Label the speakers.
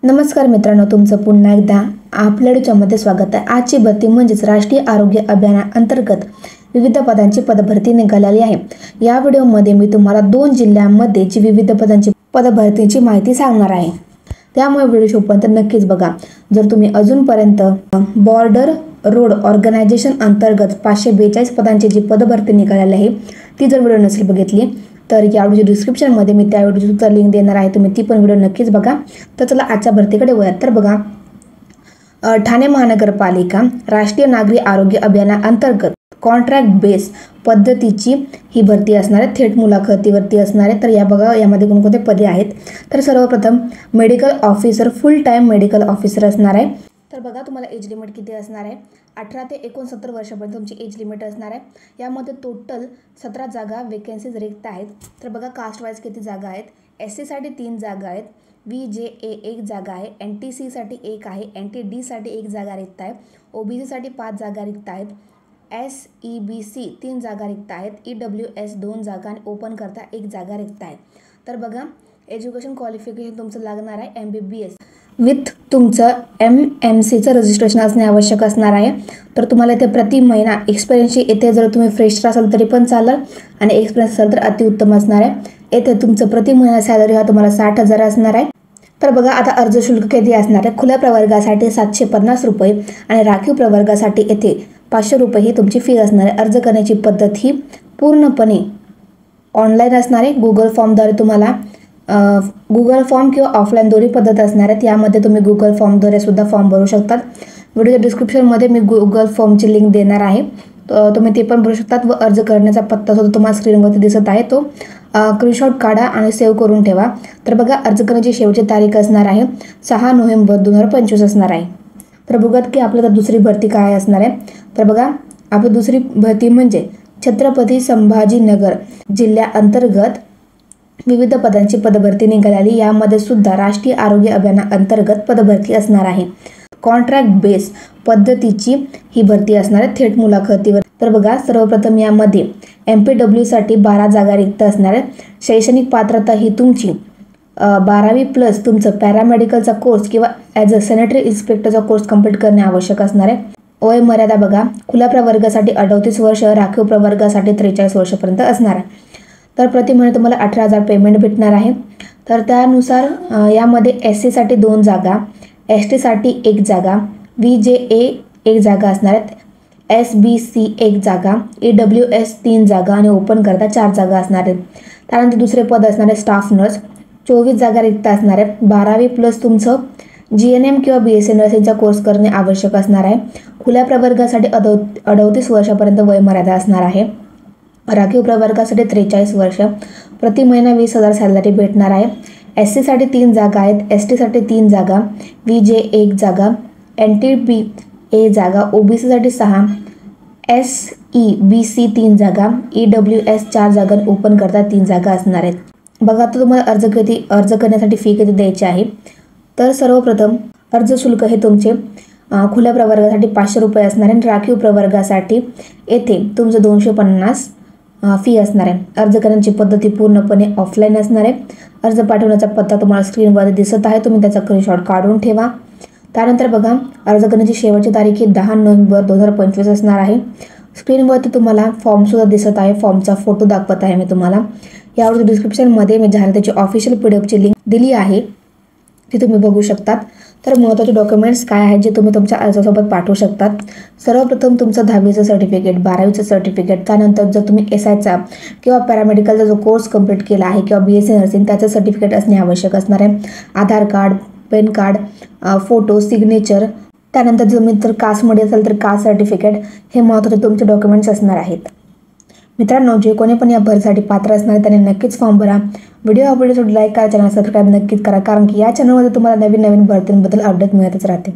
Speaker 1: नमस्कार मित्रांनो, तुमचं पुन्हा एकदा आपल्या व्हिडिओमध्ये स्वागत आहे। आजची भरती म्हणजेच राष्ट्रीय आरोग्य अभियानाअंतर्गत विविध पदांची पदभरती निघालेली आहे। या व्हिडिओमध्ये मी तुम्हाला 2 जिल्ह्यांमध्ये जी विविध पदांची पदभरतीची माहिती सांगणार आहे, त्यामुळे व्हिडिओ शेवटपर्यंत नक्कीच बघा। जर तुम्ही अजूनपर्यंत बॉर्डर रोड ऑर्गनायझेशन अंतर्गत 542 पदांची जी पदभरती निघालेली आहे ती जर व्हिडिओ नसेल बघितली तर या व्हिडिओच्या डिस्क्रिप्शनमध्ये मी त्या व्हिडिओचं लिंक देणार आहे, तुम्ही ती पण व्हिडिओ नक्कीच बघा। तर चला आजच्या भरतीकडे वळूया। तर बघा, ठाणे महानगरपालिका राष्ट्रीय नागरी आरोग्य अभियानाअंतर्गत कॉन्ट्रॅक्ट बेस पद्धतीची ही भरती असणार आहे, थेट मुलाखतीवरती असणार आहे। तर या बघा, यामध्ये कोणकोणते पदे आहेत। तर सर्वप्रथम मेडिकल ऑफिसर, फुल टाइम मेडिकल ऑफिसर असणार आहे। तर बघा, तुम्हाला एज लिमिट किती असणार आहे, 18 ते 69 वर्षापर्यंत तुमची एज लिमिट असणार आहे। यामध्ये टोटल 17 जागा वेकेन्सीज रिक्त आहेत। तर बघा, कास्ट वाईज किती जागा आहेत। SC साठी 3 जागा आहेत, VJA 1 जागा आहे, NTC साठी 1 आहे, NTD साठी 1 जागा रिक्त आहे, OBC साठी 5 जागा रिक्त आहेत, SEBC 3 जागा रिक्त आहेत, EWS 2 जागा आणि ओपन करता 1 जागा रिक्त आहे। तर बघा, एज्युकेशन क्वालिफिकेशन तुमचं लागणार आहे MBBS विथ तुमचं MMCचं रजिस्ट्रेशन असणे आवश्यक असणार आहे। तर तुम्हाला इथे प्रति महिना एक्सपिरियन्सची इथे जर तुम्ही फ्रेशर असाल तरी पण चालेल आणि एक्सपिरियन्स असाल तर अतिउत्तम असणार आहे। येथे तुमचं प्रति महिना सॅलरी हा तुम्हाला 60,000 असणार आहे। तर बघा, आता अर्ज शुल्क किती असणार आहे। खुल्या प्रवर्गासाठी 750 रुपये आणि राखीव प्रवर्गासाठी येथे 500 रुपये ही तुमची फी असणार आहे। अर्ज करण्याची पद्धत ही पूर्णपणे ऑनलाईन असणार आहे। गुगल फॉर्मद्वारे तुम्हाला गुगल फॉर्म किंवा ऑफलाईन दोन्ही पद्धत असणार आहेत। यामध्ये तुम्ही गुगल फॉर्मद्वारे सुद्धा फॉर्म भरू शकतात। व्हिडिओच्या डिस्क्रिप्शनमध्ये मी गुगल फॉर्मची लिंक देणार आहे, तुम्ही ते पण भरू शकतात। व अर्ज करण्याचा पत्ता सुद्धा तुम्हाला स्क्रीनवरती दिसत आहे, तो स्क्रीनशॉट काढा आणि सेव्ह करून ठेवा। तर बघा, अर्ज करण्याची शेवटची तारीख असणार आहे 6 नोव्हेंबर 2025 असणार आहे। तर बघत की आपल्याला दुसरी भरती काय असणार आहे। तर बघा, आपली दुसरी भरती म्हणजे छत्रपती संभाजीनगर जिल्ह्याअंतर्गत विविध पदांची पदभरती निघालेली। यामध्ये सुद्धा राष्ट्रीय आरोग्य अभियानाअंतर्गत पदभरती असणार आहे। कॉन्ट्रॅक्ट बेस पद्धतीची ही भरती असणार आहे, थेट मुलाखतीवर। तर बघा, सर्वप्रथम यामध्ये MPW साठी 12 जागा रिक्त असणार आहे। शैक्षणिक पात्रता ही तुमची 12वी प्लस तुमचं पॅरामेडिकलचा कोर्स किंवा ॲज अ सॅनिटरी इन्स्पेक्टरचा कोर्स कंप्लीट करणे आवश्यक असणार आहे। वय मर्यादा बघा, खुल्या प्रवर्गासाठी 38 वर्ष, राखीव प्रवर्गासाठी 43 वर्षापर्यंत असणार आहे। तर प्रति महिने तुम्हाला 18,000 पेमेंट भेटणार आहे। तर त्यानुसार यामध्ये SC साठी 2 जागा, ST साठी 1 जागा, VJA 1 जागा असणार आहेत, SBC 1 जागा, EWS 3 जागा आणि ओपन करता 4 जागा असणार आहेत। त्यानंतर दुसरे पद असणार आहे स्टाफ नर्स, 24 जागा रिक्त असणार आहेत। 12वी प्लस तुमचं GNM किंवा BSc नर्सिंगचा कोर्स करणे आवश्यक असणार आहे। खुल्या प्रवर्गासाठी 38 वर्षापर्यंत वय मर्यादा असणार आहे। राखीव प्रवर्गासाठी 43 वर्ष, प्रति महिना 20,000 सॅलरी भेटणार आहे। SC साठी 3 जागा आहेत, ST साठी 3 जागा, VJ 1 जागा, NTB 1 जागा, OBC साठी 6, SEBC 3 जागा, EWS 4 जागा, ओपन करता 3 जागा असणार आहेत। बघा, तर तुम्हाला अर्ज करण्यासाठी फी किती द्यायची आहे। तर सर्वप्रथम अर्ज शुल्क हे तुमचे खुल्या प्रवर्गासाठी 500 रुपये असणार आहे, राखीव प्रवर्गासाठी येथे तुमचं 250 फी असणार आहे। अर्ज करण्याची पद्धती पूर्णपणे ऑफलाईन असणार आहे। अर्ज पाठवण्याचा पत्ता तुम्हाला स्क्रीनवर दिसत आहे, तुम्ही त्याचा स्क्रीनशॉट काढून ठेवा। त्यानंतर बघा, अर्ज करण्याची शेवटची तारीख ही 10 नोव्हेंबर 2025 असणार आहे। स्क्रीनवरती तुम्हाला फॉर्मसुद्धा दिसत आहे, फॉर्मचा फोटो दाखवत आहे मी तुम्हाला। यावर डिस्क्रिप्शनमध्ये मी जाहिरातीची ऑफिशियल PDFची लिंक दिली आहे, ती तुम्ही बघू शकतात। तर महत्त्वाचे डॉक्युमेंट्स काय आहेत जे तुम्ही तुमच्या अर्जासोबत पाठवू शकतात। सर्वप्रथम तुमचं 10वीचं सर्टिफिकेट, 12वीचं सर्टिफिकेट, त्यानंतर जर तुम्ही SIचा किंवा पॅरामेडिकलचा जो कोर्स कंप्लीट केला आहे किंवा BSc नर्सिंग त्याचं सर्टिफिकेट असणे आवश्यक असणार आहे। Aadhaar card, PAN card, photo, signature, त्यानंतर जर तुम्ही तर कास्टमध्ये असेल तर कास्ट सर्टिफिकेट, हे महत्त्वाचे तुमचे डॉक्युमेंट्स असणार आहेत। मित्रांनो, जे कोणी पण या भरतीसाठी पात्र असणार आहे त्याने नक्कीच फॉर्म भरा। व्हिडिओ आवडल्यास लाईक करा, चॅनल सबस्क्राईब नक्कीच करा, कारण की या चॅनलमध्ये तुम्हाला नवीन भरतींबद्दल अपडेट मिळतच राहते।